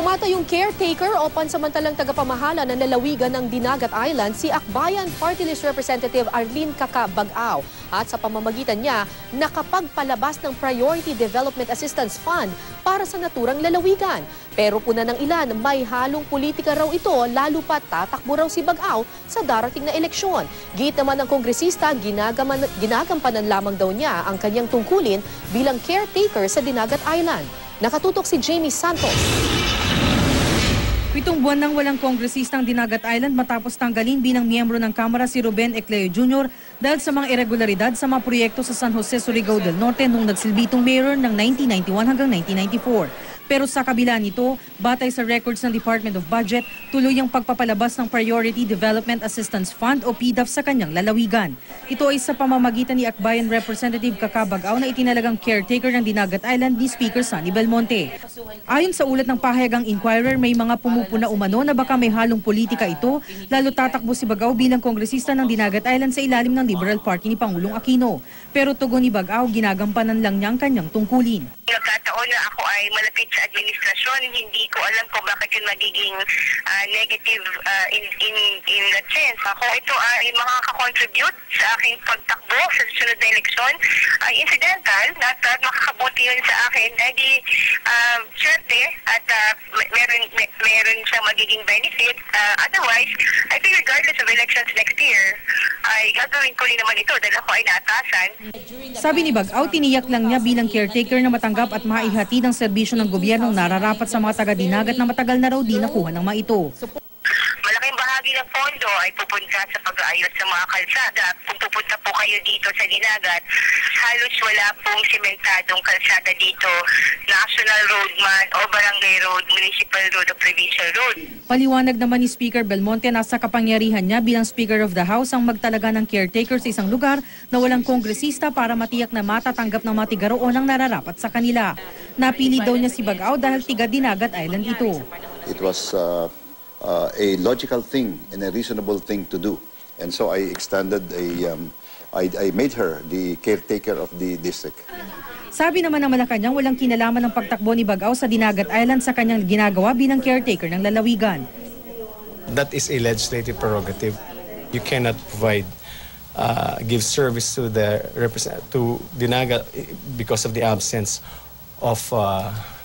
Tumatayong caretaker o pansamantalang tagapamahala ng lalawigan ng Dinagat Island si Akbayan Party List Representative Arlene Caca Bag-ao at sa pamamagitan niya nakapagpalabas ng Priority Development Assistance Fund para sa naturang lalawigan. Pero puna ng ilan, may halong politika raw ito lalo pat tatakbo raw si Bag-ao sa darating na eleksyon. Git naman ng kongresista, ginagampanan lamang daw niya ang kanyang tungkulin bilang caretaker sa Dinagat Island. Nakatutok si Jamie Santos. 7 buwan nang walang kongresistang Dinagat Island matapos tanggalin bilang miyembro ng Kamara si Ruben Ecleo Jr. dahil sa mga irregularidad sa mga proyekto sa San Jose, Surigao del Norte nung nagsilbi itong mayor ng 1991 hanggang 1994. Pero sa kabila nito, batay sa records ng Department of Budget, tuloy ang pagpapalabas ng Priority Development Assistance Fund o PDAF sa kanyang lalawigan. Ito ay sa pamamagitan ni Akbayan Representative Caca Bag-ao na itinalagang caretaker ng Dinagat Island ni Speaker Sonny Belmonte. Ayon sa ulat ng pahayagang Inquirer, may mga pumupuna umano na baka may halong politika ito, lalo tatakbo si Bag-ao bilang kongresista ng Dinagat Island sa ilalim ng Liberal Party ni Pangulong Aquino. Pero tugon ni Bag-ao, ginagampanan lang niya ang kanyang tungkulin. Nagkataon na ako ay malapit sa administrasyon, hindi ko alam kung bakit yung magiging negative in that sense. Ako ito ay makaka-contribute sa aking pagtakbo sa susunod na eleksyon. Incidental, at makakabuti yun sa akin. Di syerte at meron siyang magiging benefit. Otherwise, I think regardless of elections next year, ay gagawin ko rin naman ito dahil ako ay naatasan. Sabi ni Bag-ao, tiniyak lang niya bilang caretaker na matanggap at maihatid ang serbisyo ng gobyernong nararapat sa mga taga-Dinagat na matagal na raw di nakuha ng mga ito. Malaking bahagi ng pondo ay pupunta sa pag-aayos sa mga kalsada. Kung pupunta po kayo dito sa Dinagat, halos wala pong sementadong kalsada dito. National road man o barangay road, municipal road o provincial road. Paliwanag naman ni Speaker Belmonte na sa kapangyarihan niya bilang Speaker of the House ang magtalaga ng caretaker sa isang lugar na walang kongresista para matiyak na matatanggap ng mga tigaroon ang nararapat sa kanila. Napili daw niya si Bag-ao dahil tiga Dinagat Island ito. It was a logical thing and a reasonable thing to do. And so I extended I made her the caretaker of the district. Sabi naman ng Malacanang walang kinalaman ng pagtakbo ni Bag-ao sa Dinagat Island sa kanyang ginagawa bilang caretaker ng lalawigan. That is a legislative prerogative. You cannot give service to Dinagat because of the absence of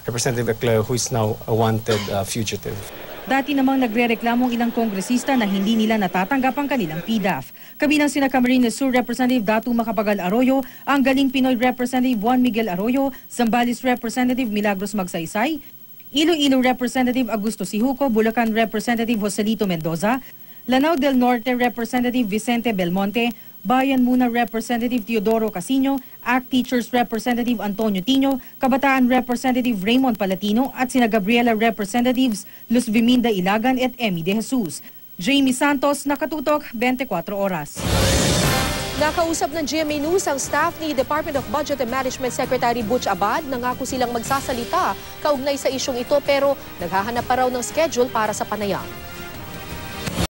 Representative Ecleo, who is now a wanted fugitive. Dati namang nagre-reklamong ilang kongresista na hindi nila natatanggap ang kanilang PDAF. Kabilang sina Camarines Sur Representative Datu Macapagal Arroyo, ang Galing Pinoy Representative Juan Miguel Arroyo, Zambales Representative Milagros Magsaysay, Iloilo Representative Augusto Sihuco, Bulacan Representative Joselito Mendoza, Lanao del Norte Representative Vicente Belmonte, Bayan Muna Representative Teodoro Casino, ACT Teachers Representative Antonio Tino, Kabataan Representative Raymond Palatino at sina Gabriela Representatives Luz Viminda Ilagan at Emmy De Jesus. Jamie Santos, Nakatutok, 24 Oras. Nakausap ng GMA News ang staff ni Department of Budget and Management Secretary Butch Abad. Nangako silang magsasalita kaugnay sa isyong ito pero naghahanap pa raw ng schedule para sa panayam.